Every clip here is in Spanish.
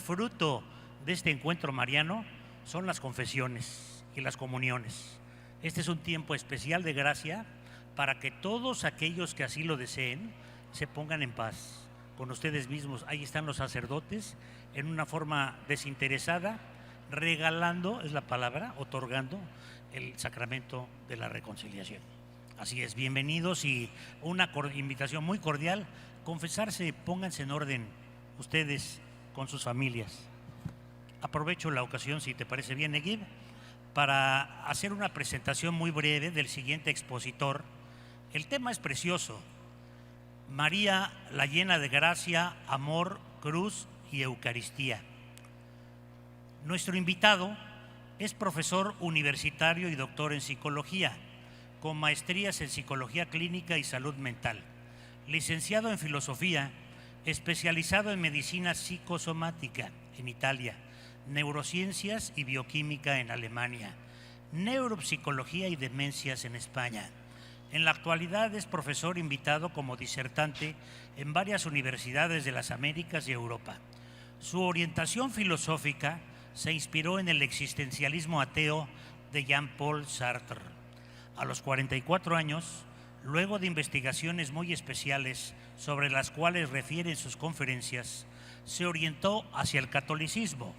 fruto de este encuentro mariano son las confesiones y las comuniones. Este es un tiempo especial de gracia para que todos aquellos que así lo deseen se pongan en paz con ustedes mismos. Ahí están los sacerdotes en una forma desinteresada, regalando, es la palabra, otorgando el sacramento de la reconciliación. Así es, bienvenidos y una invitación muy cordial, confesarse, pónganse en orden ustedes con sus familias. Aprovecho la ocasión, si te parece bien, Neguib, para hacer una presentación muy breve del siguiente expositor. El tema es precioso: María, la llena de gracia, amor, cruz y Eucaristía. Nuestro invitado es profesor universitario y doctor en psicología, con maestrías en psicología clínica y salud mental, licenciado en filosofía, especializado en medicina psicosomática en Italia, neurociencias y bioquímica en Alemania, neuropsicología y demencias en España. En la actualidad es profesor invitado como disertante en varias universidades de las Américas y Europa. Su orientación filosófica se inspiró en el existencialismo ateo de Jean-Paul Sartre. A los 44 años, luego de investigaciones muy especiales sobre las cuales refiere en sus conferencias, se orientó hacia el catolicismo,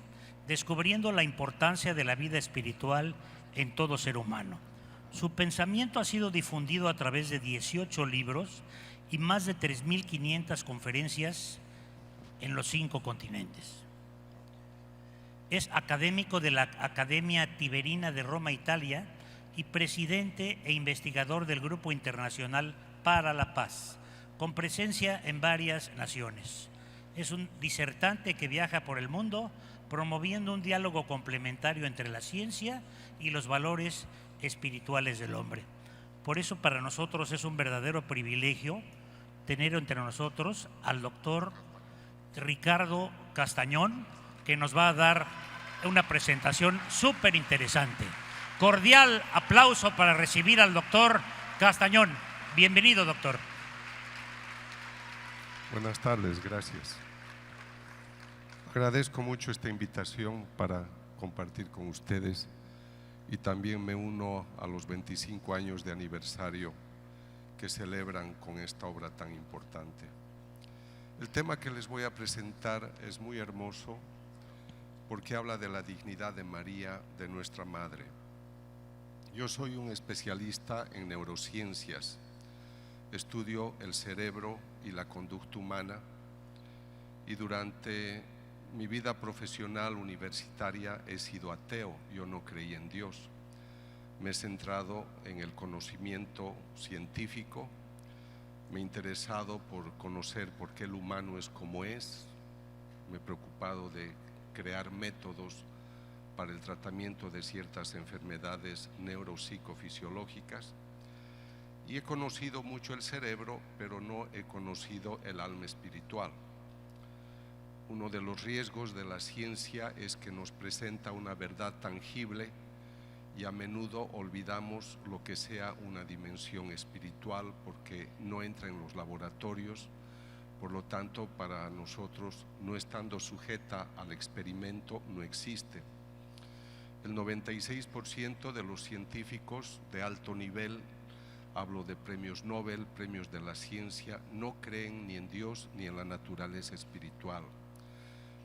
descubriendo la importancia de la vida espiritual en todo ser humano. Su pensamiento ha sido difundido a través de 18 libros y más de 3.500 conferencias en los 5 continentes. Es académico de la Academia Tiberina de Roma, Italia, y presidente e investigador del Grupo Internacional para la Paz, con presencia en varias naciones. Es un disertante que viaja por el mundo promoviendo un diálogo complementario entre la ciencia y los valores espirituales del hombre. Por eso para nosotros es un verdadero privilegio tener entre nosotros al doctor Ricardo Castañón, que nos va a dar una presentación súper interesante. Cordial aplauso para recibir al doctor Castañón. Bienvenido, doctor. Buenas tardes, gracias. Agradezco mucho esta invitación para compartir con ustedes y también me uno a los 25 años de aniversario que celebran con esta obra tan importante. El tema que les voy a presentar es muy hermoso porque habla de la dignidad de María, de nuestra Madre. Yo soy un especialista en neurociencias, estudio el cerebro y la conducta humana y durante mi vida profesional universitaria he sido ateo, yo no creí en Dios. Me he centrado en el conocimiento científico, me he interesado por conocer por qué el humano es como es, me he preocupado de crear métodos para el tratamiento de ciertas enfermedades neuropsicofisiológicas y he conocido mucho el cerebro, pero no he conocido el alma espiritual. Uno de los riesgos de la ciencia es que nos presenta una verdad tangible y a menudo olvidamos lo que sea una dimensión espiritual porque no entra en los laboratorios, por lo tanto para nosotros, no estando sujeta al experimento, no existe. El 96% de los científicos de alto nivel, hablo de premios Nobel, premios de la ciencia, no creen ni en Dios ni en la naturaleza espiritual.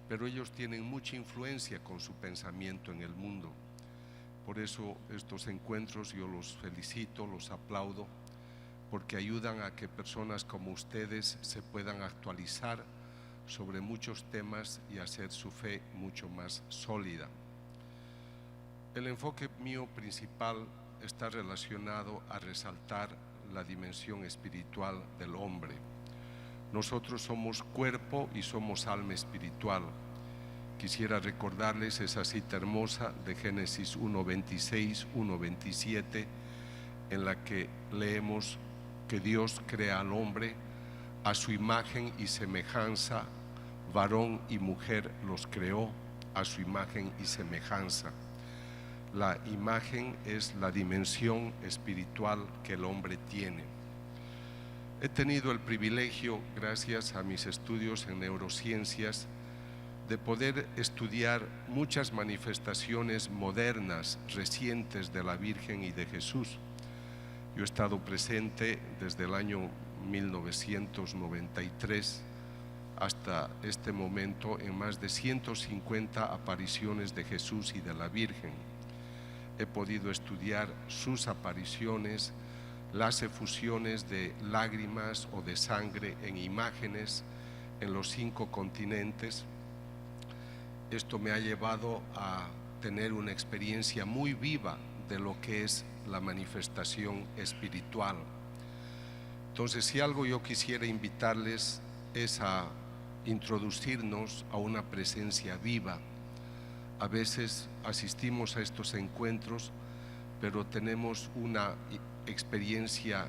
Pero ellos tienen mucha influencia con su pensamiento en el mundo. Por eso estos encuentros yo los felicito, los aplaudo, porque ayudan a que personas como ustedes se puedan actualizar sobre muchos temas y hacer su fe mucho más sólida. El enfoque mío principal está relacionado a resaltar la dimensión espiritual del hombre. Nosotros somos cuerpo y somos alma espiritual. Quisiera recordarles esa cita hermosa de Génesis 1:26, 1:27, en la que leemos que Dios crea al hombre a su imagen y semejanza, varón y mujer los creó a su imagen y semejanza. La imagen es la dimensión espiritual que el hombre tiene. He tenido el privilegio, gracias a mis estudios en neurociencias, de poder estudiar muchas manifestaciones modernas, recientes de la Virgen y de Jesús. Yo he estado presente desde el año 1993 hasta este momento en más de 150 apariciones de Jesús y de la Virgen. He podido estudiar sus apariciones, las efusiones de lágrimas o de sangre en imágenes en los 5 continentes. Esto me ha llevado a tener una experiencia muy viva de lo que es la manifestación espiritual. Entonces, si algo yo quisiera invitarles es a introducirnos a una presencia viva. A veces asistimos a estos encuentros, pero tenemos una experiencia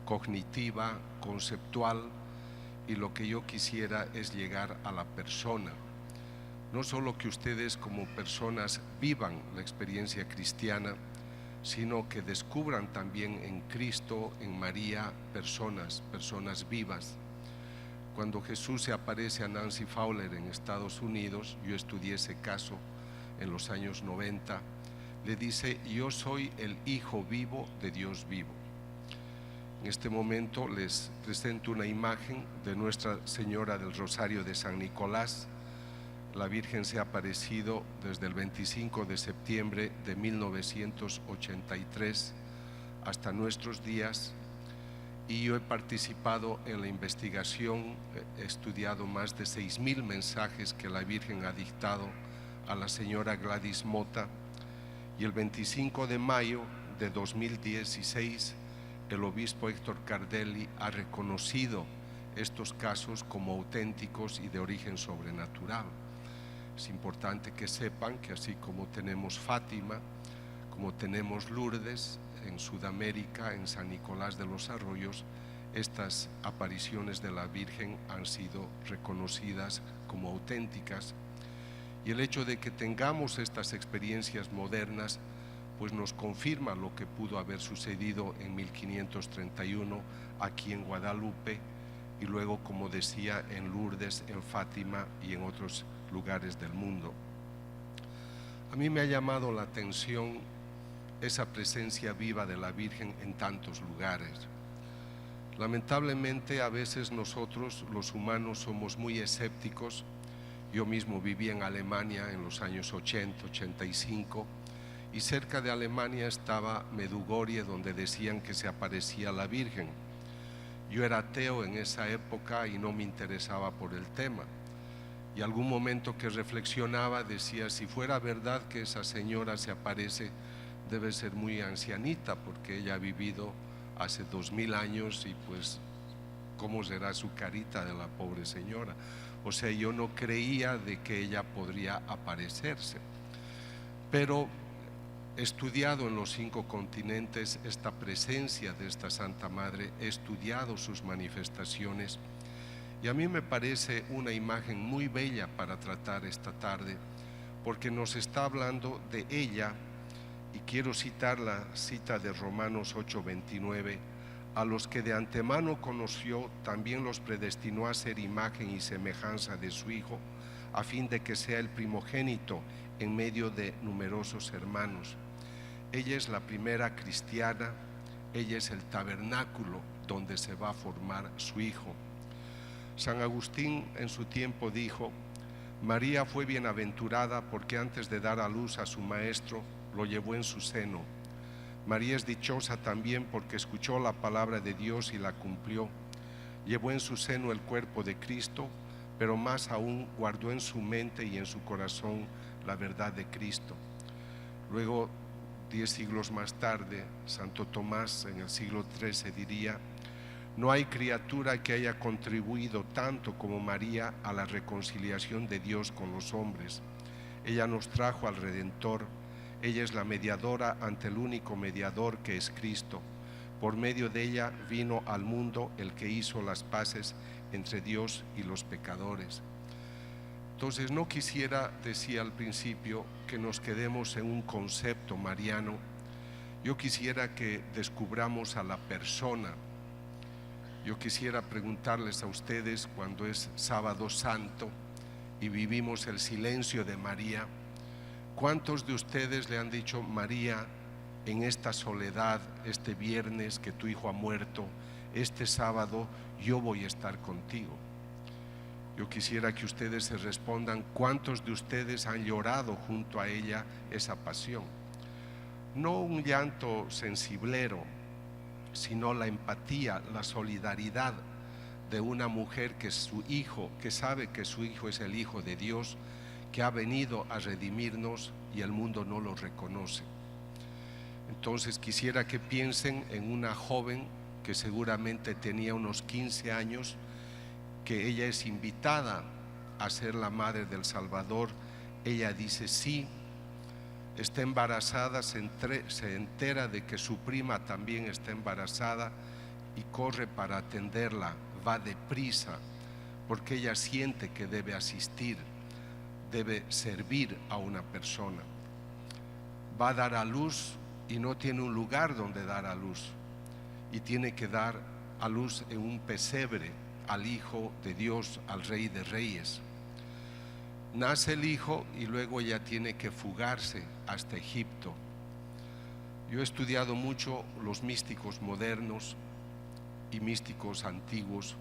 cognitiva, conceptual, y lo que yo quisiera es llegar a la persona. No solo que ustedes como personas vivan la experiencia cristiana, sino que descubran también en Cristo, en María, personas vivas. Cuando Jesús se aparece a Nancy Fowler en Estados Unidos, yo estudié ese caso en los años 90, le dice: yo soy el Hijo vivo de Dios vivo. En este momento les presento una imagen de Nuestra Señora del Rosario de San Nicolás. La Virgen se ha aparecido desde el 25 de septiembre de 1983 hasta nuestros días, y yo he participado en la investigación, he estudiado más de 6.000 mensajes que la Virgen ha dictado a la señora Gladys Mota, y el 25 de mayo de 2016 el obispo Héctor Cardelli ha reconocido estos casos como auténticos y de origen sobrenatural. Es importante que sepan que así como tenemos Fátima, como tenemos Lourdes en Sudamérica, en San Nicolás de los Arroyos, estas apariciones de la Virgen han sido reconocidas como auténticas, y el hecho de que tengamos estas experiencias modernas pues nos confirma lo que pudo haber sucedido en 1531 aquí en Guadalupe, y luego, como decía, en Lourdes, en Fátima y en otros lugares del mundo. A mí me ha llamado la atención esa presencia viva de la Virgen en tantos lugares. Lamentablemente, a veces nosotros, los humanos, somos muy escépticos. Yo mismo viví en Alemania en los años 80, 85, y cerca de Alemania estaba Medjugorje, donde decían que se aparecía la Virgen. Yo era ateo en esa época y no me interesaba por el tema. Y algún momento que reflexionaba decía: si fuera verdad que esa señora se aparece, debe ser muy ancianita, porque ella ha vivido hace 2000 años y pues ¿cómo será su carita de la pobre señora? O sea, yo no creía de que ella podría aparecerse. Pero he estudiado en los 5 continentes esta presencia de esta Santa Madre, he estudiado sus manifestaciones, y a mí me parece una imagen muy bella para tratar esta tarde, porque nos está hablando de ella, y quiero citar la cita de Romanos 8:29: a los que de antemano conoció, también los predestinó a ser imagen y semejanza de su Hijo, a fin de que sea el primogénito en medio de numerosos hermanos. Ella es la primera cristiana, ella es el tabernáculo donde se va a formar su Hijo. San Agustín en su tiempo dijo: María fue bienaventurada porque antes de dar a luz a su maestro, lo llevó en su seno. María es dichosa también porque escuchó la palabra de Dios y la cumplió. Llevó en su seno el cuerpo de Cristo, pero más aún guardó en su mente y en su corazón la verdad de Cristo. Luego, 10 siglos más tarde, Santo Tomás en el siglo XIII diría: no hay criatura que haya contribuido tanto como María a la reconciliación de Dios con los hombres. Ella nos trajo al Redentor. Ella es la mediadora ante el único mediador, que es Cristo. Por medio de ella vino al mundo el que hizo las paces entre Dios y los pecadores. Entonces no quisiera, decía al principio, que nos quedemos en un concepto mariano. Yo quisiera que descubramos a la persona. Yo quisiera preguntarles a ustedes, cuando es Sábado Santo y vivimos el silencio de María, ¿cuántos de ustedes le han dicho: María, en esta soledad, este viernes que tu hijo ha muerto, este sábado yo voy a estar contigo? Yo quisiera que ustedes se respondan, ¿cuántos de ustedes han llorado junto a ella esa pasión? No un llanto sensiblero, sino la empatía, la solidaridad de una mujer que su hijo, que sabe que su hijo es el Hijo de Dios, que ha venido a redimirnos y el mundo no lo reconoce. Entonces quisiera que piensen en una joven que seguramente tenía unos 15 años, que ella es invitada a ser la madre del Salvador. Ella dice sí, está embarazada, se entera de que su prima también está embarazada y corre para atenderla, va deprisa, porque ella siente que debe asistir, debe servir a una persona. Va a dar a luz y no tiene un lugar donde dar a luz, y tiene que dar a luz en un pesebre al Hijo de Dios, al Rey de Reyes. Nace el hijo y luego ella tiene que fugarse hasta Egipto. Yo he estudiado mucho los místicos modernos y místicos antiguos,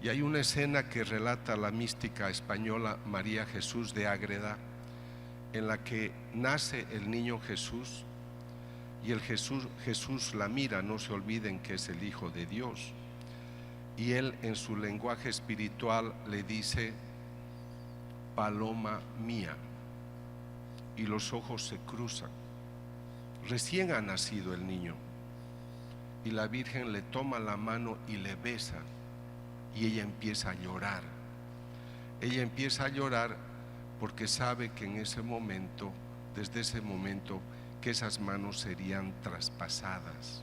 y hay una escena que relata la mística española María Jesús de Ágreda, en la que nace el niño Jesús, y el Jesús la mira, no se olviden que es el Hijo de Dios, y él en su lenguaje espiritual le dice: paloma mía, y los ojos se cruzan. Recién ha nacido el niño y la Virgen le toma la mano y le besa, y ella empieza a llorar. Ella empieza a llorar porque sabe que en ese momento, desde ese momento, que esas manos serían traspasadas.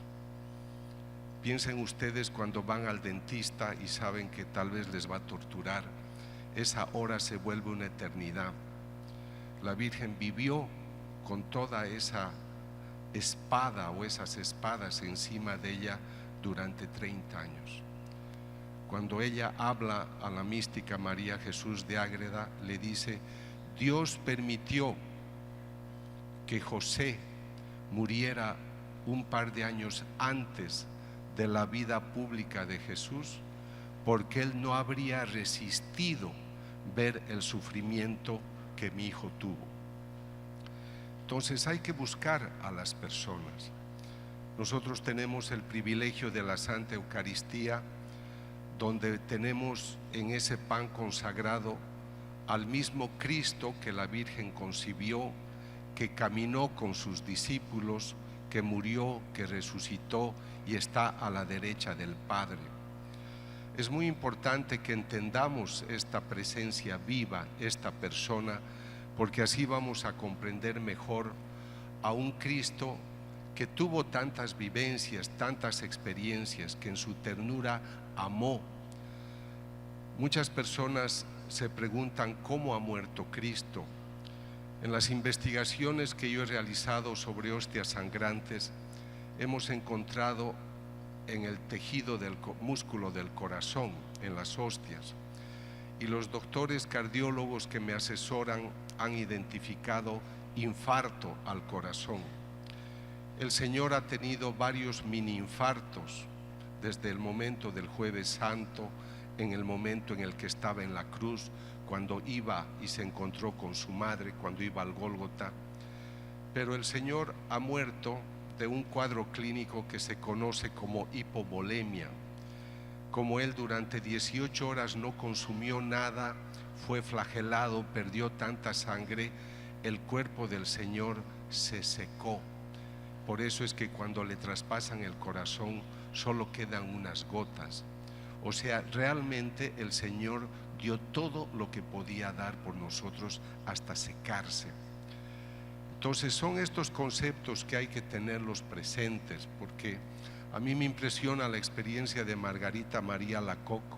Piensen ustedes cuando van al dentista y saben que tal vez les va a torturar. Esa hora se vuelve una eternidad. La Virgen vivió con toda esa espada o esas espadas encima de ella durante 30 años. Cuando ella habla a la mística María Jesús de Ágreda, le dice: Dios permitió que José muriera un par de años antes de la vida pública de Jesús, porque él no habría resistido ver el sufrimiento que mi hijo tuvo. Entonces hay que buscar a las personas. Nosotros tenemos el privilegio de la Santa Eucaristía, donde tenemos en ese pan consagrado al mismo Cristo que la Virgen concibió, que caminó con sus discípulos, que murió, que resucitó y está a la derecha del Padre. Es muy importante que entendamos esta presencia viva, esta persona, porque así vamos a comprender mejor a un Cristo que tuvo tantas vivencias, tantas experiencias, que en su ternura amó. Muchas personas se preguntan cómo ha muerto Cristo. En las investigaciones que yo he realizado sobre hostias sangrantes, hemos encontrado en el tejido del músculo del corazón, en las hostias, y los doctores cardiólogos que me asesoran han identificado infarto al corazón. El Señor ha tenido varios mini infartos desde el momento del Jueves Santo, en el momento en el que estaba en la cruz, cuando iba y se encontró con su madre, cuando iba al Gólgota. Pero el Señor ha muerto de un cuadro clínico que se conoce como hipovolemia. Como él durante 18 horas no consumió nada, fue flagelado, perdió tanta sangre, el cuerpo del Señor se secó. Por eso es que cuando le traspasan el corazón solo quedan unas gotas. O sea, realmente el Señor dio todo lo que podía dar por nosotros hasta secarse. Entonces son estos conceptos que hay que tenerlos presentes, porque a mí me impresiona la experiencia de Margarita María Alacoque,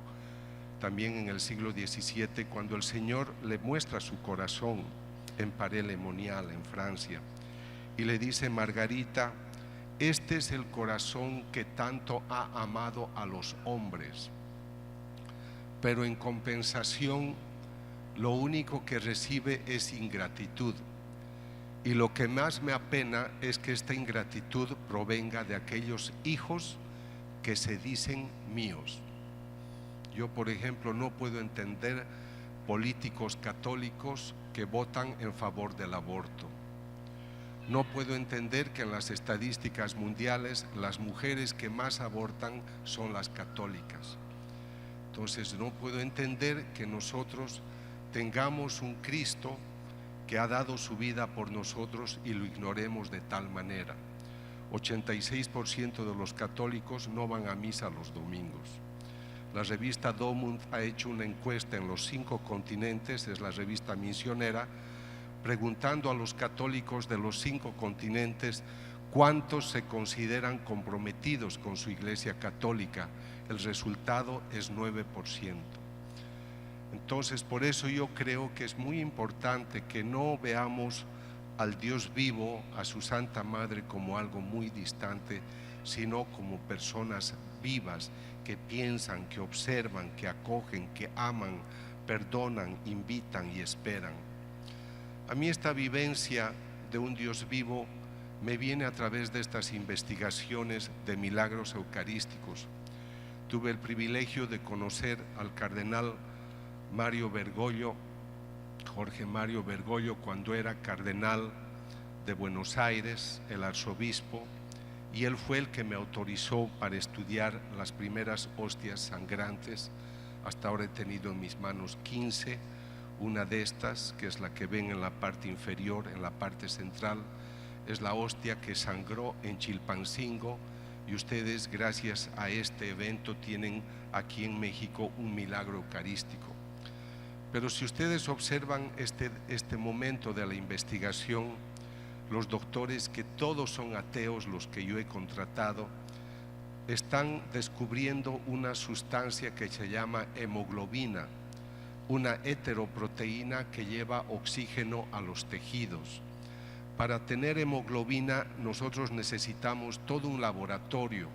también en el siglo XVII, cuando el Señor le muestra su corazón en Paray-le-Monial, en Francia, y le dice: Margarita, este es el corazón que tanto ha amado a los hombres, pero en compensación lo único que recibe es ingratitud. Y lo que más me apena es que esta ingratitud provenga de aquellos hijos que se dicen míos. Yo, por ejemplo, no puedo entender políticos católicos que votan en favor del aborto. No puedo entender que en las estadísticas mundiales las mujeres que más abortan son las católicas. Entonces no puedo entender que nosotros tengamos un Cristo que ha dado su vida por nosotros y lo ignoremos de tal manera. 86% de los católicos no van a misa los domingos. La revista Domund ha hecho una encuesta en los 5 continentes, es la revista misionera, preguntando a los católicos de los 5 continentes cuántos se consideran comprometidos con su iglesia católica. El resultado es 9%. Entonces, por eso yo creo que es muy importante que no veamos al Dios vivo, a su Santa Madre, como algo muy distante, sino como personas vivas que piensan, que observan, que acogen, que aman, perdonan, invitan y esperan. A mí esta vivencia de un Dios vivo me viene a través de estas investigaciones de milagros eucarísticos. Tuve el privilegio de conocer al cardenal Mario Bergoglio, Jorge Mario Bergoglio, cuando era cardenal de Buenos Aires, el arzobispo, y él fue el que me autorizó para estudiar las primeras hostias sangrantes. Hasta ahora he tenido en mis manos 15, una de estas, que es la que ven en la parte inferior, en la parte central, es la hostia que sangró en Chilpancingo, y ustedes, gracias a este evento, tienen aquí en México un milagro eucarístico. Pero si ustedes observan este momento de la investigación, los doctores, que todos son ateos los que yo he contratado, están descubriendo una sustancia que se llama hemoglobina, una heteroproteína que lleva oxígeno a los tejidos. Para tener hemoglobina nosotros necesitamos todo un laboratorio.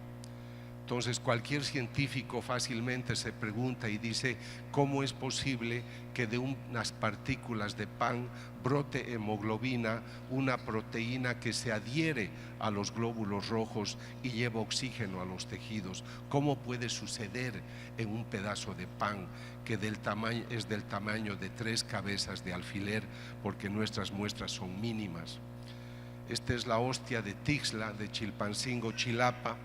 Entonces cualquier científico fácilmente se pregunta y dice: ¿cómo es posible que de unas partículas de pan brote hemoglobina, una proteína que se adhiere a los glóbulos rojos y lleva oxígeno a los tejidos? ¿Cómo puede suceder en un pedazo de pan que es del tamaño de 3 cabezas de alfiler, porque nuestras muestras son mínimas? Esta es la hostia de Tixla, de Chilpancingo, Chilapa.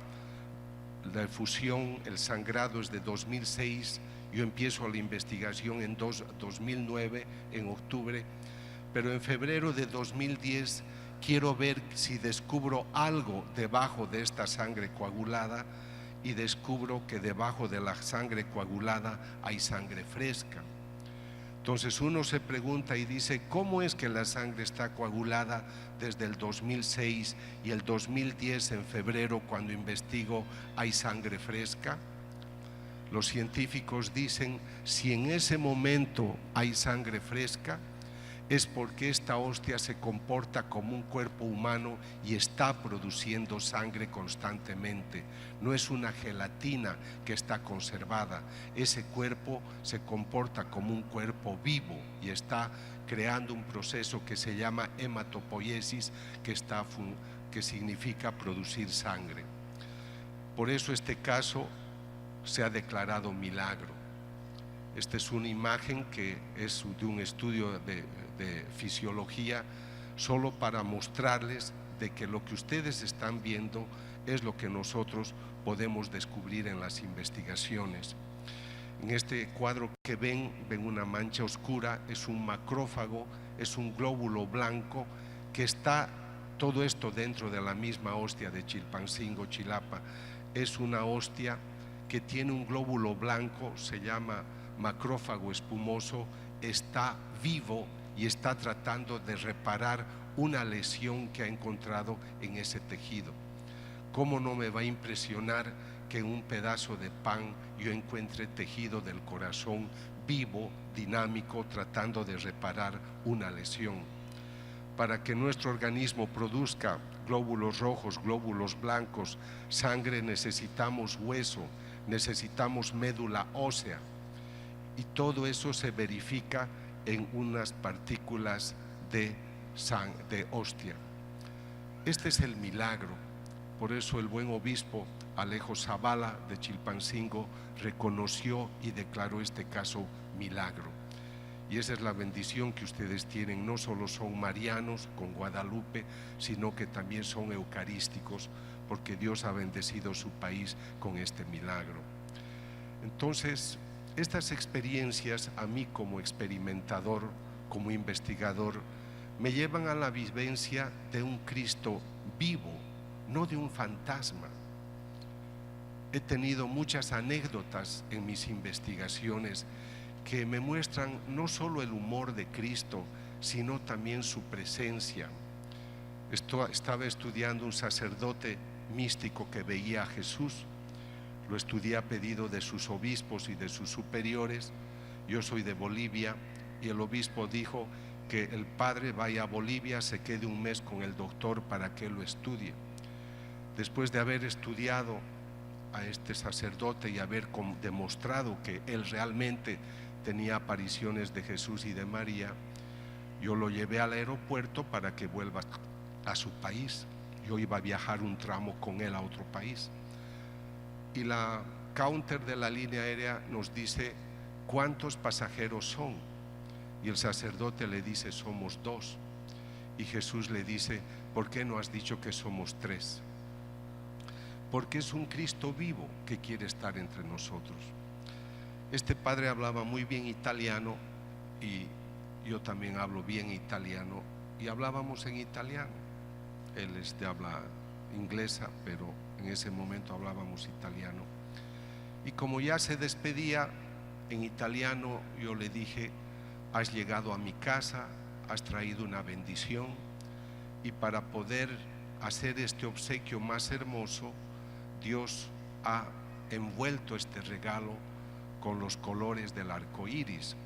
La efusión, el sangrado es de 2006, yo empiezo la investigación en 2009, en octubre, pero en febrero de 2010 quiero ver si descubro algo debajo de esta sangre coagulada, y descubro que debajo de la sangre coagulada hay sangre fresca. Entonces uno se pregunta y dice: ¿cómo es que la sangre está coagulada desde el 2006 y el 2010 en febrero, cuando investigo, hay sangre fresca? Los científicos dicen: si en ese momento hay sangre fresca, es porque esta hostia se comporta como un cuerpo humano y está produciendo sangre constantemente. No es una gelatina que está conservada. Ese cuerpo se comporta como un cuerpo vivo y está creando un proceso que se llama hematopoiesis, que significa producir sangre. Por eso este caso se ha declarado milagro. Esta es una imagen que es de un estudio de fisiología, solo para mostrarles de que lo que ustedes están viendo es lo que nosotros podemos descubrir en las investigaciones. En este cuadro que ven una mancha oscura, es un macrófago, es un glóbulo blanco que está todo esto dentro de la misma hostia de Chilpancingo, Chilapa. Es una hostia que tiene un glóbulo blanco, se llama macrófago espumoso, está vivo y está tratando de reparar una lesión que ha encontrado en ese tejido. ¿Cómo no me va a impresionar que en un pedazo de pan yo encuentre tejido del corazón vivo, dinámico, tratando de reparar una lesión? Para que nuestro organismo produzca glóbulos rojos, glóbulos blancos, sangre, necesitamos hueso, necesitamos médula ósea, y todo eso se verifica en unas partículas de hostia. Este es el milagro. Por eso el buen obispo Alejo Zavala de Chilpancingo reconoció y declaró este caso milagro. Y esa es la bendición que ustedes tienen. No solo son marianos con Guadalupe, sino que también son eucarísticos, porque Dios ha bendecido su país con este milagro. Entonces, estas experiencias a mí como experimentador, como investigador, me llevan a la vivencia de un Cristo vivo, no de un fantasma. He tenido muchas anécdotas en mis investigaciones que me muestran no solo el humor de Cristo, sino también su presencia. Estaba estudiando un sacerdote místico que veía a Jesús. Lo estudié a pedido de sus obispos y de sus superiores. Yo soy de Bolivia y el obispo dijo que el padre vaya a Bolivia, se quede un mes con el doctor para que lo estudie. Después de haber estudiado a este sacerdote y haber demostrado que él realmente tenía apariciones de Jesús y de María, yo lo llevé al aeropuerto para que vuelva a su país. Yo iba a viajar un tramo con él a otro país. Y la counter de la línea aérea nos dice cuántos pasajeros son. Y el sacerdote le dice: somos 2. Y Jesús le dice: ¿por qué no has dicho que somos 3? Porque es un Cristo vivo que quiere estar entre nosotros. Este padre hablaba muy bien italiano y yo también hablo bien italiano, y hablábamos en italiano. Él es de habla inglesa, pero en ese momento hablábamos italiano. Y como ya se despedía en italiano, yo le dije: has llegado a mi casa, has traído una bendición, y para poder hacer este obsequio más hermoso, Dios ha envuelto este regalo con los colores del arco iris.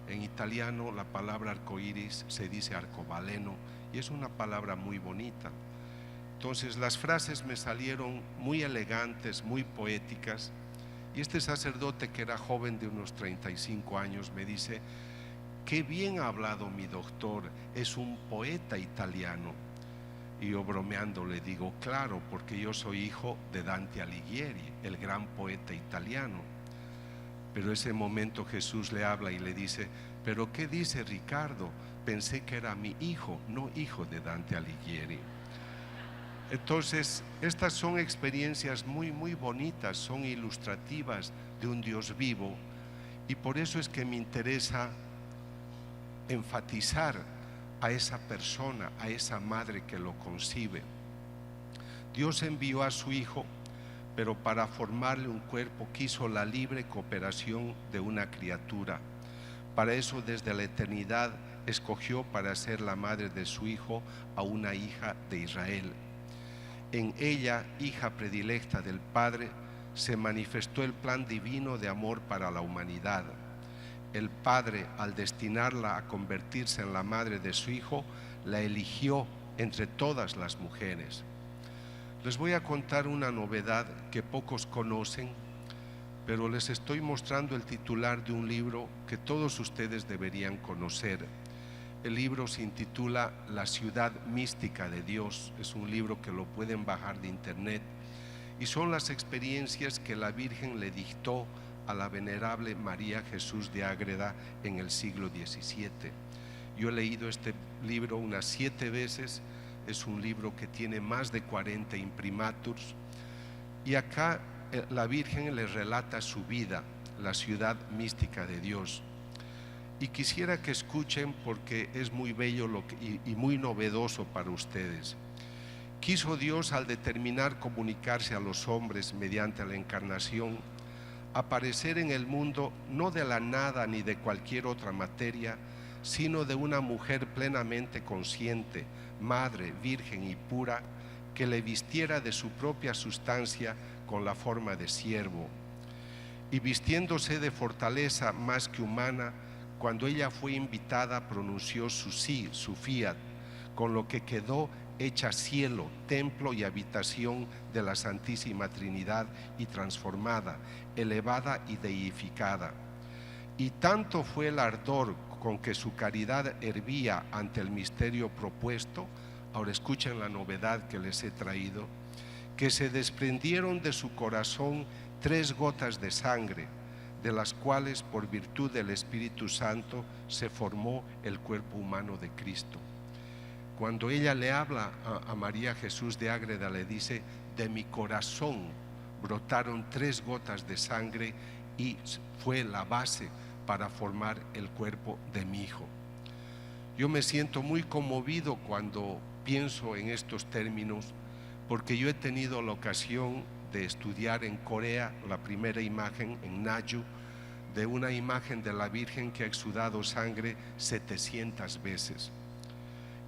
En italiano la palabra arco iris se dice arcobaleno y es una palabra muy bonita. Entonces las frases me salieron muy elegantes, muy poéticas, y este sacerdote, que era joven de unos 35 años, me dice: qué bien ha hablado mi doctor, es un poeta italiano. Y yo bromeando le digo: claro, porque yo soy hijo de Dante Alighieri, el gran poeta italiano. Pero ese momento Jesús le habla y le dice: ¿pero qué dice Ricardo? Pensé que era mi hijo, no hijo de Dante Alighieri. Entonces, estas son experiencias muy, muy bonitas, son ilustrativas de un Dios vivo, y por eso es que me interesa enfatizar a esa persona, a esa madre que lo concibe. Dios envió a su Hijo, pero para formarle un cuerpo quiso la libre cooperación de una criatura. Para eso, desde la eternidad, escogió para ser la madre de su Hijo a una hija de Israel. En ella, hija predilecta del Padre, se manifestó el plan divino de amor para la humanidad. El Padre, al destinarla a convertirse en la madre de su Hijo, la eligió entre todas las mujeres. Les voy a contar una novedad que pocos conocen, pero les estoy mostrando el titular de un libro que todos ustedes deberían conocer. El libro se intitula La ciudad mística de Dios. Es un libro que lo pueden bajar de internet, y son las experiencias que la Virgen le dictó a la venerable María Jesús de Ágreda en el siglo XVII. Yo he leído este libro unas 7 veces. Es un libro que tiene más de 40 imprimaturs, y acá la Virgen le relata su vida, la ciudad mística de Dios. Y quisiera que escuchen, porque es muy bello y muy novedoso para ustedes. Quiso Dios, al determinar comunicarse a los hombres mediante la encarnación, aparecer en el mundo no de la nada ni de cualquier otra materia, sino de una mujer plenamente consciente, madre, virgen y pura, que le vistiera de su propia sustancia con la forma de siervo. Y vistiéndose de fortaleza más que humana, cuando ella fue invitada, pronunció su sí, su fiat, con lo que quedó hecha cielo, templo y habitación de la Santísima Trinidad, y transformada, elevada y deificada. Y tanto fue el ardor con que su caridad hervía ante el misterio propuesto, ahora escuchen la novedad que les he traído, que se desprendieron de su corazón 3 gotas de sangre, de las cuales por virtud del Espíritu Santo se formó el cuerpo humano de Cristo. Cuando ella le habla a María Jesús de Ágreda, le dice: de mi corazón brotaron 3 gotas de sangre y fue la base para formar el cuerpo de mi hijo. Yo me siento muy conmovido cuando pienso en estos términos, porque yo he tenido la ocasión de estudiar en Corea la primera imagen en Nayu, de una imagen de la Virgen que ha exudado sangre 700 veces.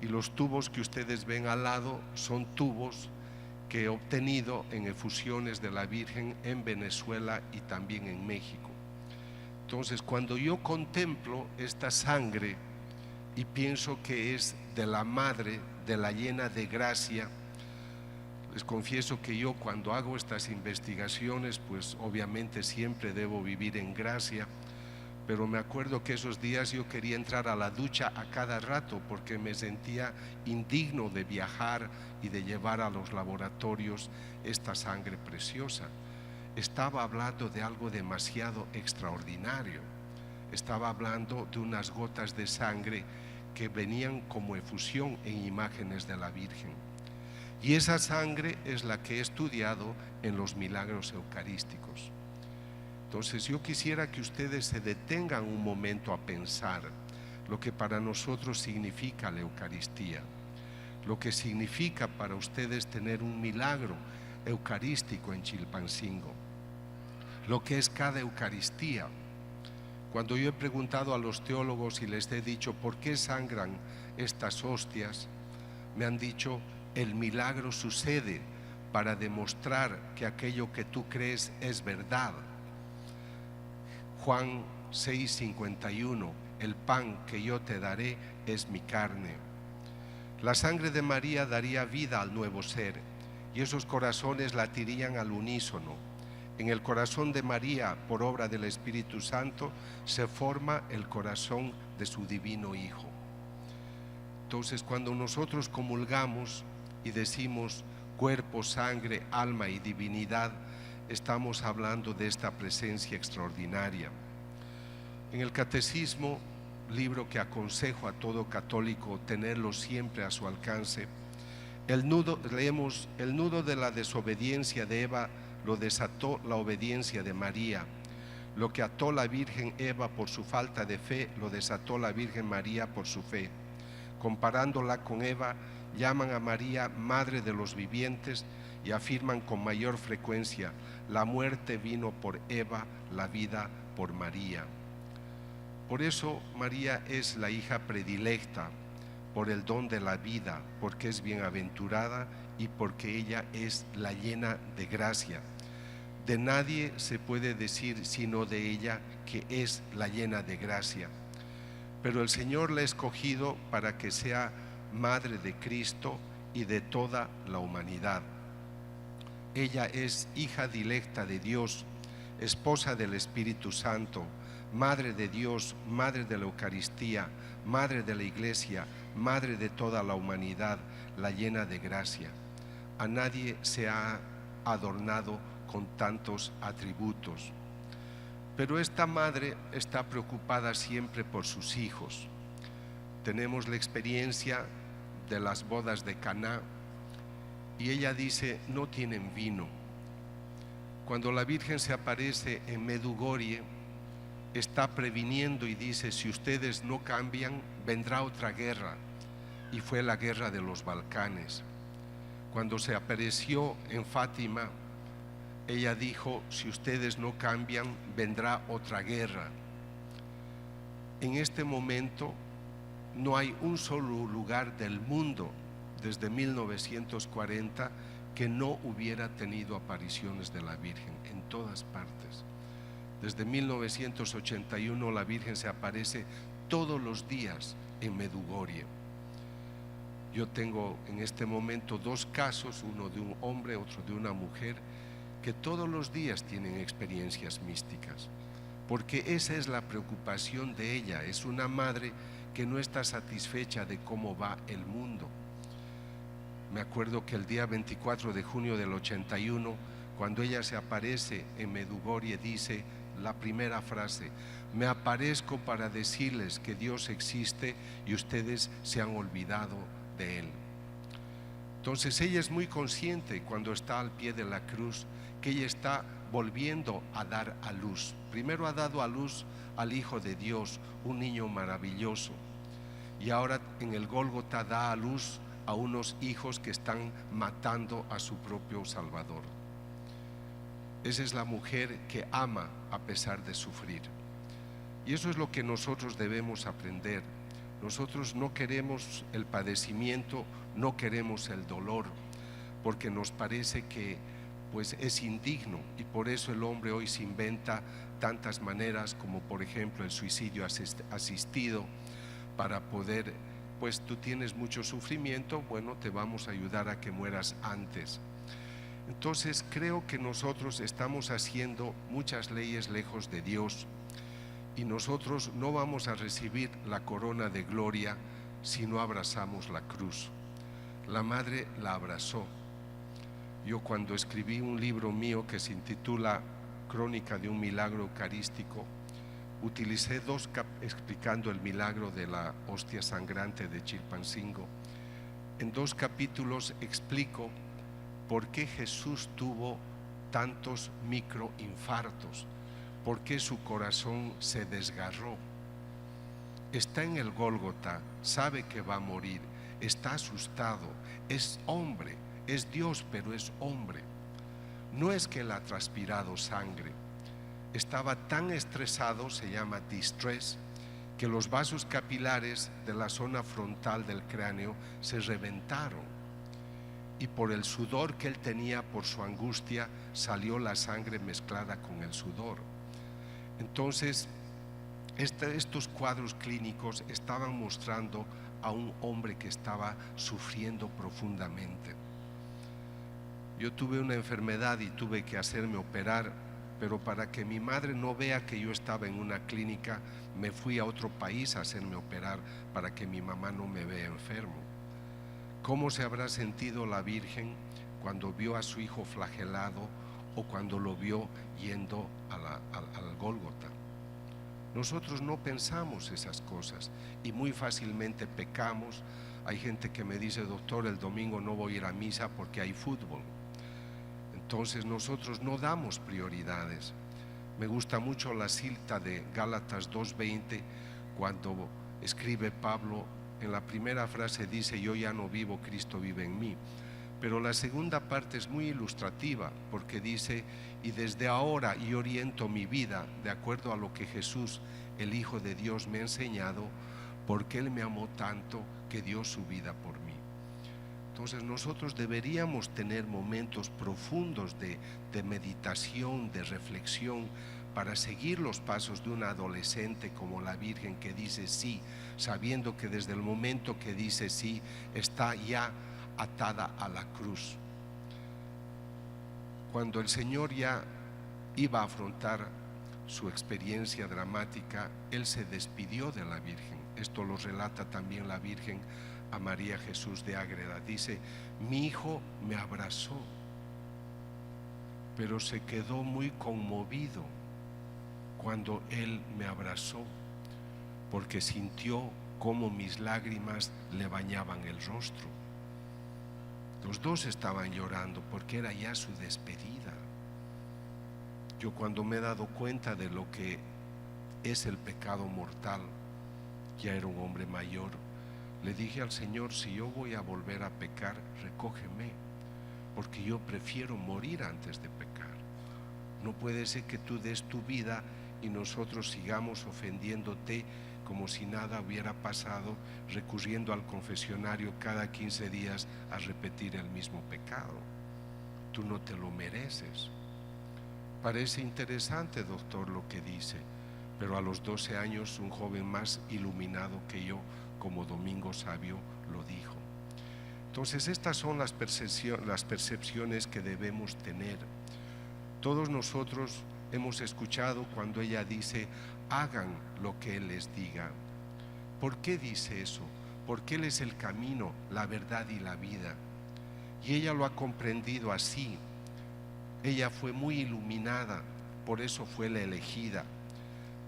Y los tubos que ustedes ven al lado son tubos que he obtenido en efusiones de la Virgen en Venezuela y también en México. Entonces, cuando yo contemplo esta sangre y pienso que es de la Madre, de la llena de gracia, les confieso que yo, cuando hago estas investigaciones, pues obviamente siempre debo vivir en gracia, pero me acuerdo que esos días yo quería entrar a la ducha a cada rato porque me sentía indigno de viajar y de llevar a los laboratorios esta sangre preciosa. Estaba hablando de algo demasiado extraordinario. Estaba hablando de unas gotas de sangre que venían como efusión en imágenes de la Virgen. Y esa sangre es la que he estudiado en los milagros eucarísticos. Entonces yo quisiera que ustedes se detengan un momento a pensar lo que para nosotros significa la Eucaristía, lo que significa para ustedes tener un milagro eucarístico en Chilpancingo, lo que es cada Eucaristía. Cuando yo he preguntado a los teólogos y les he dicho ¿por qué sangran estas hostias?, me han dicho: el milagro sucede para demostrar que aquello que tú crees es verdad. Juan 6:51, el pan que yo te daré es mi carne. La sangre de María daría vida al nuevo ser y esos corazones latirían al unísono. En el corazón de María, por obra del Espíritu Santo, se forma el corazón de su divino Hijo. Entonces, cuando nosotros comulgamos y decimos cuerpo, sangre, alma y divinidad, estamos hablando de esta presencia extraordinaria. En el Catecismo, libro que aconsejo a todo católico tenerlo siempre a su alcance, leemos: el nudo de la desobediencia de Eva lo desató la obediencia de María. Lo que ató la Virgen Eva por su falta de fe, lo desató la Virgen María por su fe. Comparándola con Eva, llaman a María Madre de los vivientes y afirman con mayor frecuencia: la muerte vino por Eva, la vida por María. Por eso María es la hija predilecta por el don de la vida, porque es bienaventurada y porque ella es la llena de gracia. De nadie se puede decir sino de ella que es la llena de gracia. Pero el Señor la ha escogido para que sea Madre de Cristo y de toda la humanidad. Ella es hija dilecta de Dios, esposa del Espíritu Santo, Madre de Dios, Madre de la Eucaristía, Madre de la Iglesia, Madre de toda la humanidad, la llena de gracia. A nadie se ha adornado con tantos atributos. Pero esta madre está preocupada siempre por sus hijos. Tenemos la experiencia de las bodas de Caná y ella dice: no tienen vino. Cuando la Virgen se aparece en Medjugorje, está previniendo y dice: si ustedes no cambian, vendrá otra guerra. Y fue la guerra de los Balcanes. Cuando se apareció en Fátima, ella dijo: si ustedes no cambian, vendrá otra guerra. En este momento no hay un solo lugar del mundo desde 1940 que no hubiera tenido apariciones de la Virgen, en todas partes. Desde 1981 la Virgen se aparece todos los días en Medjugorje. Yo tengo en este momento 2 casos, uno de un hombre, otro de una mujer, que todos los días tienen experiencias místicas. porque esa es la preocupación de ella. Es una madre que no está satisfecha de cómo va el mundo. Me acuerdo que el día 24 de junio del 81, cuando ella se aparece en Medjugorje, dice la primera frase: me aparezco para decirles que Dios existe y ustedes se han olvidado de Él. Entonces ella es muy consciente cuando está al pie de la cruz que ella está volviendo a dar a luz. Primero ha dado a luz al Hijo de Dios, un niño maravilloso, y ahora en el Gólgota da a luz a unos hijos que están matando a su propio Salvador. Esa es la mujer que ama a pesar de sufrir. Y eso es lo que nosotros debemos aprender. Nosotros no queremos el padecimiento, no queremos el dolor, porque nos parece que pues es indigno, y por eso el hombre hoy se inventa tantas maneras, como por ejemplo el suicidio asistido, para poder, pues tú tienes mucho sufrimiento, bueno, te vamos a ayudar a que mueras antes. Entonces creo que nosotros estamos haciendo muchas leyes lejos de Dios, y nosotros no vamos a recibir la corona de gloria si no abrazamos la cruz. La madre la abrazó. Yo cuando escribí un libro mío que se intitula Crónica de un milagro eucarístico, utilicé explicando el milagro de la hostia sangrante de Chilpancingo. En 2 capítulos explico por qué Jesús tuvo tantos microinfartos, por qué su corazón se desgarró. Está en el Gólgota, sabe que va a morir, está asustado, es hombre, es Dios, pero es hombre. No es que él ha transpirado sangre, estaba tan estresado, se llama distress, que los vasos capilares de la zona frontal del cráneo se reventaron, y por el sudor que él tenía, por su angustia, salió la sangre mezclada con el sudor. Entonces estos cuadros clínicos estaban mostrando a un hombre que estaba sufriendo profundamente. Yo tuve una enfermedad y tuve que hacerme operar, pero para que mi madre no vea que yo estaba en una clínica, me fui a otro país a hacerme operar para que mi mamá no me vea enfermo. ¿Cómo se habrá sentido la Virgen cuando vio a su hijo flagelado o cuando lo vio yendo al Gólgota? Nosotros no pensamos esas cosas y muy fácilmente pecamos. Hay gente que me dice: doctor, el domingo no voy a ir a misa porque hay fútbol. Entonces nosotros no damos prioridades. Me gusta mucho la cita de Gálatas 2:20, cuando escribe Pablo. En la primera frase dice: yo ya no vivo, Cristo vive en mí. Pero la segunda parte es muy ilustrativa, porque dice: y desde ahora yo oriento mi vida de acuerdo a lo que Jesús, el Hijo de Dios, me ha enseñado, porque Él me amó tanto que dio su vida por mí. Entonces nosotros deberíamos tener momentos profundos de meditación, de reflexión, para seguir los pasos de una adolescente como la Virgen, que dice sí, sabiendo que desde el momento que dice sí, está ya atada a la cruz. Cuando el Señor ya iba a afrontar su experiencia dramática, Él se despidió de la Virgen. Esto lo relata también la Virgen a María Jesús de Ágreda. Dice: mi hijo me abrazó, pero se quedó muy conmovido cuando Él me abrazó, porque sintió cómo mis lágrimas le bañaban el rostro. Los dos estaban llorando porque era ya su despedida. Yo, cuando me he dado cuenta de lo que es el pecado mortal, ya era un hombre mayor, le dije al Señor: si yo voy a volver a pecar, recógeme, porque yo prefiero morir antes de pecar. No puede ser que tú des tu vida y nosotros sigamos ofendiéndote como si nada hubiera pasado, recurriendo al confesionario cada 15 días a repetir el mismo pecado. Tú no te lo mereces. Parece interesante, doctor, lo que dice, pero a los 12 años un joven más iluminado que yo, como Domingo Sabio, lo dijo. Entonces estas son las percepciones que debemos tener. Todos nosotros hemos escuchado cuando ella dice, hagan lo que Él les diga. ¿Por qué dice eso? Porque Él es el camino, la verdad y la vida. Y ella lo ha comprendido así. Ella fue muy iluminada, por eso fue la elegida.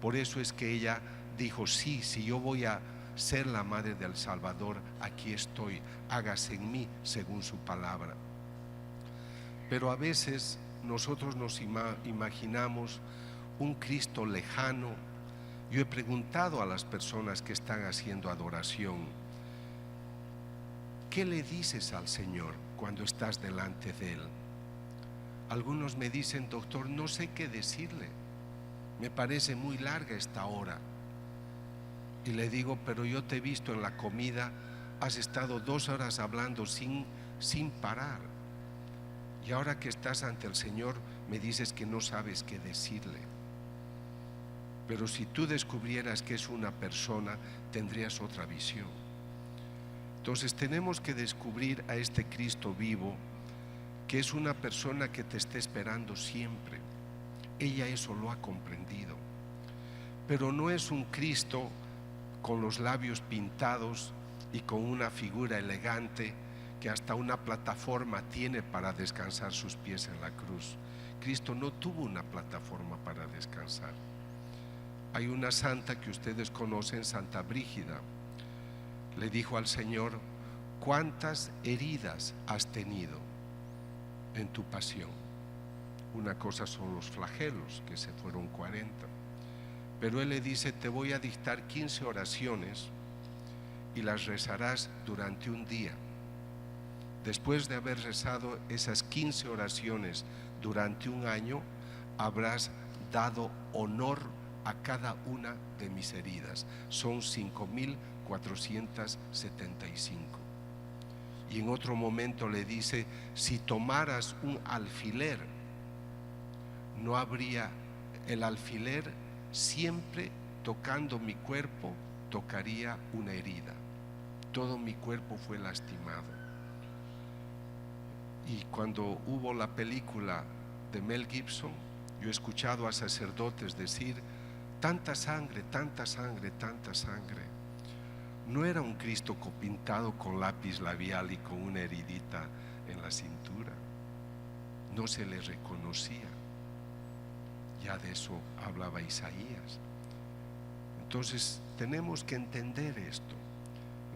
Por eso es que ella dijo, sí, si yo voy a ser la madre del Salvador, aquí estoy, hágase en mí según su palabra. Pero a veces nosotros nos imaginamos un Cristo lejano. Yo he preguntado a las personas que están haciendo adoración, ¿qué le dices al Señor cuando estás delante de Él? Algunos me dicen, doctor, no sé qué decirle, me parece muy larga esta hora. Y le digo, pero yo te he visto en la comida, has estado 2 horas hablando sin parar. Y ahora que estás ante el Señor, me dices que no sabes qué decirle. Pero si tú descubrieras que es una persona, tendrías otra visión. Entonces tenemos que descubrir a este Cristo vivo, que es una persona que te está esperando siempre. Ella eso lo ha comprendido. Pero no es un Cristo con los labios pintados y con una figura elegante que hasta una plataforma tiene para descansar sus pies en la cruz. Cristo no tuvo una plataforma para descansar. Hay una santa que ustedes conocen, Santa Brígida. Le dijo al Señor, ¿cuántas heridas has tenido en tu pasión? Una cosa son los flagelos, que se fueron 40. Pero Él le dice, te voy a dictar 15 oraciones y las rezarás durante un día. Después de haber rezado esas 15 oraciones durante un año, habrás dado honor a cada una de mis heridas. Son 5.475. Y en otro momento le dice, si tomaras un alfiler, no habría el alfiler siempre tocando mi cuerpo, tocaría una herida. Todo mi cuerpo fue lastimado. Y cuando hubo la película de Mel Gibson, yo he escuchado a sacerdotes decir, tanta sangre, tanta sangre, tanta sangre. No era un Cristo pintado con lápiz labial y con una heridita en la cintura. No se le reconocía. Ya de eso hablaba Isaías. Entonces tenemos que entender esto.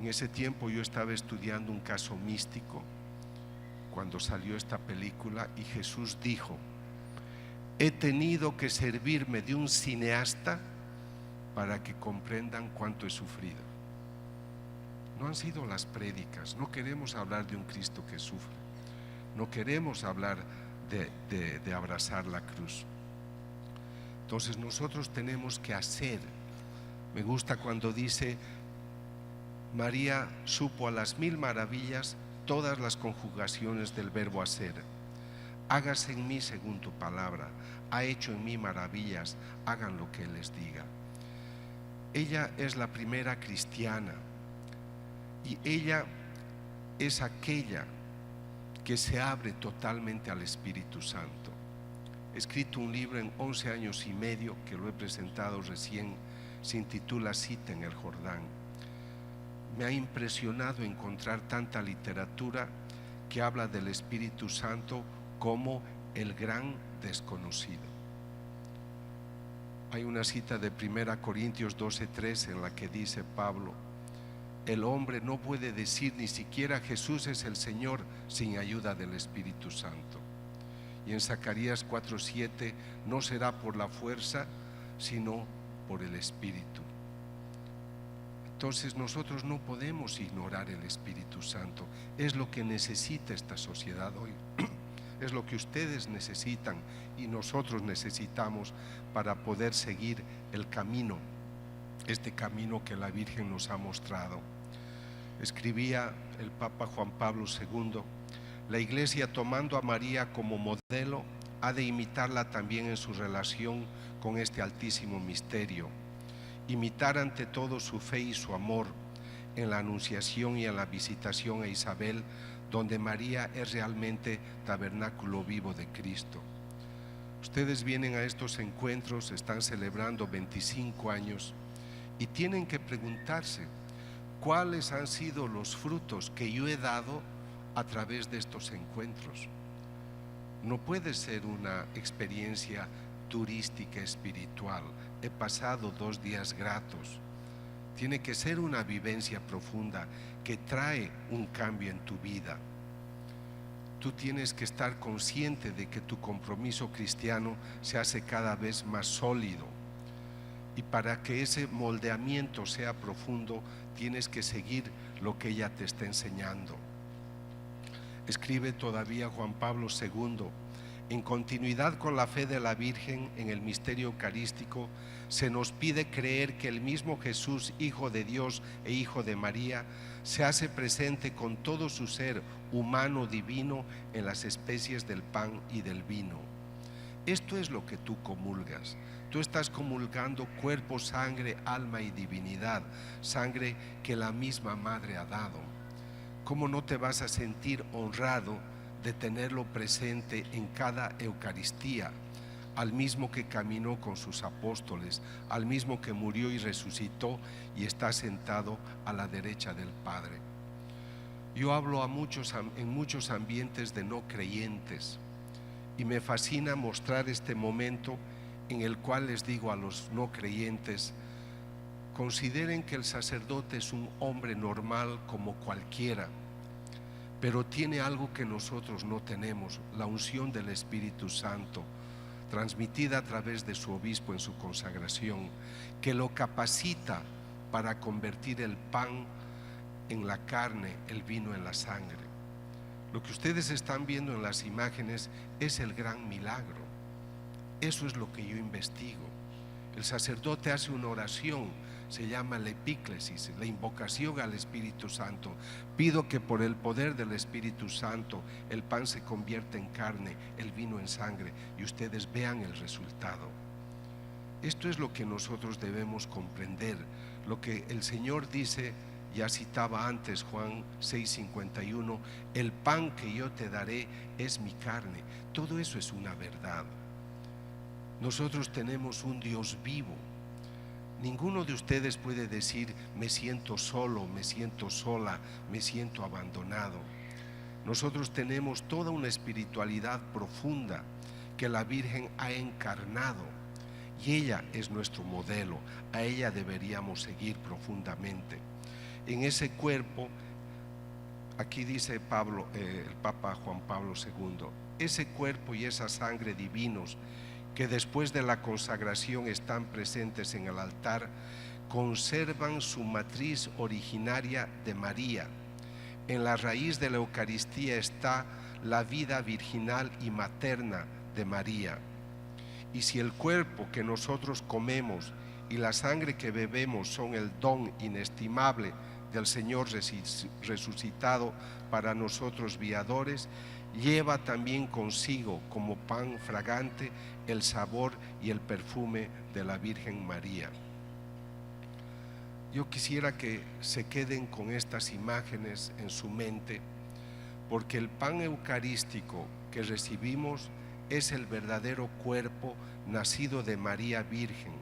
En ese tiempo yo estaba estudiando un caso místico cuando salió esta película y Jesús dijo, he tenido que servirme de un cineasta para que comprendan cuánto he sufrido. No han sido las prédicas, no queremos hablar de un Cristo que sufre, no queremos hablar de abrazar la cruz. Entonces nosotros tenemos que hacer. Me gusta cuando dice, María supo a las 1000 maravillas todas las conjugaciones del verbo hacer. Hágase en mí según tu palabra, ha hecho en mí maravillas, hagan lo que Él les diga. Ella es la primera cristiana y ella es aquella que se abre totalmente al Espíritu Santo. He escrito un libro en 11 años y medio que lo he presentado recién, se intitula Cita en el Jordán. Me ha impresionado encontrar tanta literatura que habla del Espíritu Santo como el gran desconocido. Hay una cita de 1 Corintios 12:3 en la que dice Pablo, el hombre no puede decir ni siquiera Jesús es el Señor sin ayuda del Espíritu Santo. Y en Zacarías 4:7, no será por la fuerza, sino por el Espíritu. Entonces nosotros no podemos ignorar el Espíritu Santo. Es lo que necesita esta sociedad hoy. Es lo que ustedes necesitan y nosotros necesitamos para poder seguir el camino, este camino que la Virgen nos ha mostrado. Escribía el Papa Juan Pablo II, la Iglesia, tomando a María como modelo, ha de imitarla también en su relación con este altísimo misterio. Imitar ante todo su fe y su amor en la anunciación y en la visitación a Isabel, donde María es realmente tabernáculo vivo de Cristo. Ustedes vienen a estos encuentros, están celebrando 25 años y tienen que preguntarse cuáles han sido los frutos que yo he dado a través de estos encuentros. No puede ser una experiencia turística espiritual. He pasado 2 días gratos. Tiene que ser una vivencia profunda que trae un cambio en tu vida. Tú tienes que estar consciente de que tu compromiso cristiano se hace cada vez más sólido. Y para que ese moldeamiento sea profundo, tienes que seguir lo que ella te está enseñando. Escribe todavía Juan Pablo II: en continuidad con la fe de la Virgen en el misterio eucarístico, se nos pide creer que el mismo Jesús, Hijo de Dios e Hijo de María, se hace presente con todo su ser humano divino en las especies del pan y del vino. Esto es lo que tú comulgas. Tú estás comulgando cuerpo, sangre, alma y divinidad, sangre que la misma Madre ha dado. ¿Cómo no te vas a sentir honrado de tenerlo presente en cada Eucaristía, al mismo que caminó con sus apóstoles, al mismo que murió y resucitó y está sentado a la derecha del Padre? Yo hablo en muchos ambientes de no creyentes y me fascina mostrar este momento en el cual les digo a los no creyentes: consideren que el sacerdote es un hombre normal como cualquiera, pero tiene algo que nosotros no tenemos, la unción del Espíritu Santo, transmitida a través de su obispo en su consagración, que lo capacita para convertir el pan en la carne, el vino en la sangre. Lo que ustedes están viendo en las imágenes es el gran milagro. Eso es lo que yo investigo. El sacerdote hace una oración, se llama la epíclesis, la invocación al Espíritu Santo. Pido que por el poder del Espíritu Santo el pan se convierta en carne, el vino en sangre, y ustedes vean el resultado. Esto es lo que nosotros debemos comprender, lo que el Señor dice. Ya citaba antes Juan 6:51, el pan que yo te daré es mi carne. Todo eso es una verdad. Nosotros tenemos un Dios vivo. Ninguno de ustedes puede decir: me siento solo, me siento sola, me siento abandonado. Nosotros tenemos toda una espiritualidad profunda que la Virgen ha encarnado y ella es nuestro modelo. A ella deberíamos seguir profundamente. En ese cuerpo, aquí dice Pablo, el Papa Juan Pablo II, ese cuerpo y esa sangre divinos que después de la consagración están presentes en el altar, conservan su matriz originaria de María. En la raíz de la Eucaristía está la vida virginal y materna de María. Y si el cuerpo que nosotros comemos y la sangre que bebemos son el don inestimable del Señor resucitado para nosotros viadores, lleva también consigo como pan fragante el sabor y el perfume de la Virgen María. Yo quisiera que se queden con estas imágenes en su mente, porque el pan eucarístico que recibimos es el verdadero cuerpo nacido de María Virgen.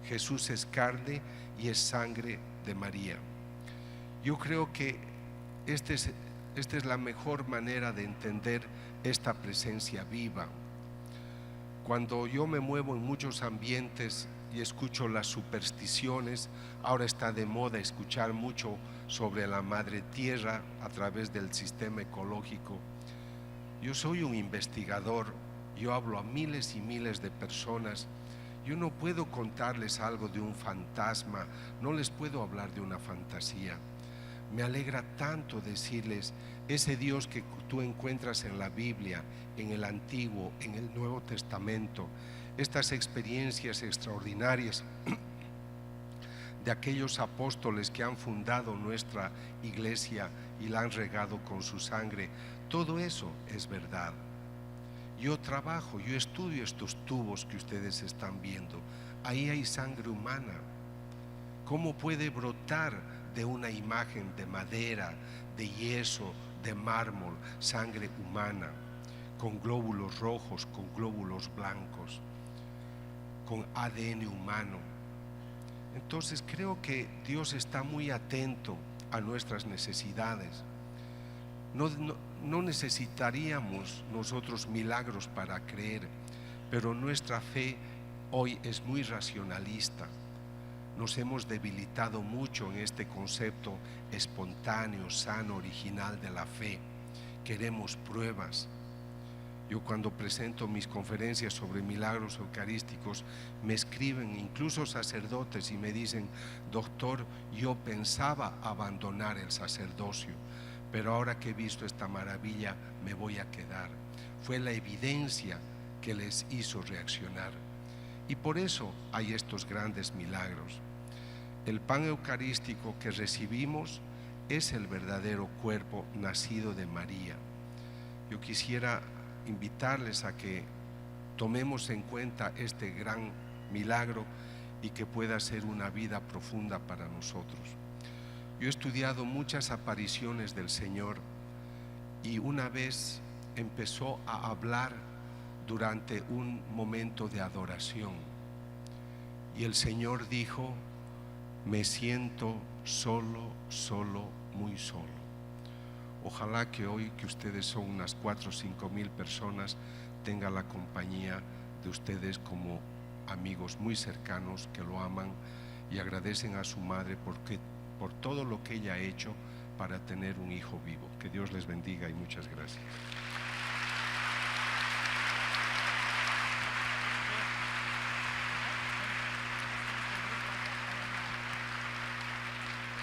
Jesús es carne y es sangre de María. Yo creo que esta es la mejor manera de entender esta presencia viva. Cuando yo me muevo en muchos ambientes y escucho las supersticiones, ahora está de moda escuchar mucho sobre la Madre Tierra a través del sistema ecológico. Yo soy un investigador, yo hablo a miles y miles de personas. Yo no puedo contarles algo de un fantasma, no les puedo hablar de una fantasía. Me alegra tanto decirles: ese Dios que tú encuentras en la Biblia, en el Antiguo, en el Nuevo Testamento, estas experiencias extraordinarias de aquellos apóstoles que han fundado nuestra iglesia y la han regado con su sangre, todo eso es verdad. Yo trabajo, yo estudio estos tubos que ustedes están viendo. Ahí hay sangre humana. ¿Cómo puede brotar de una imagen de madera, de yeso, de mármol, sangre humana? con glóbulos rojos, con glóbulos blancos, con ADN humano. Entonces creo que Dios está muy atento a nuestras necesidades. No necesitaríamos nosotros milagros para creer, pero nuestra fe hoy es muy racionalista. Nos hemos debilitado mucho en este concepto espontáneo, sano, original de la fe. Queremos pruebas. Yo cuando presento mis conferencias sobre milagros eucarísticos, me escriben incluso sacerdotes y me dicen: doctor, yo pensaba abandonar el sacerdocio, pero ahora que he visto esta maravilla me voy a quedar. Fue la evidencia que les hizo reaccionar. Y por eso hay estos grandes milagros. El pan eucarístico que recibimos es el verdadero cuerpo nacido de María. Yo quisiera invitarles a que tomemos en cuenta este gran milagro y que pueda ser una vida profunda para nosotros. Yo he estudiado muchas apariciones del Señor y una vez empezó a hablar durante un momento de adoración y el Señor dijo: me siento solo, muy solo. Ojalá que hoy, que ustedes son unas 4 o 5 mil personas, tenga la compañía de ustedes como amigos muy cercanos que lo aman y agradecen a su madre por todo lo que ella ha hecho para tener un hijo vivo. Que Dios les bendiga y muchas gracias.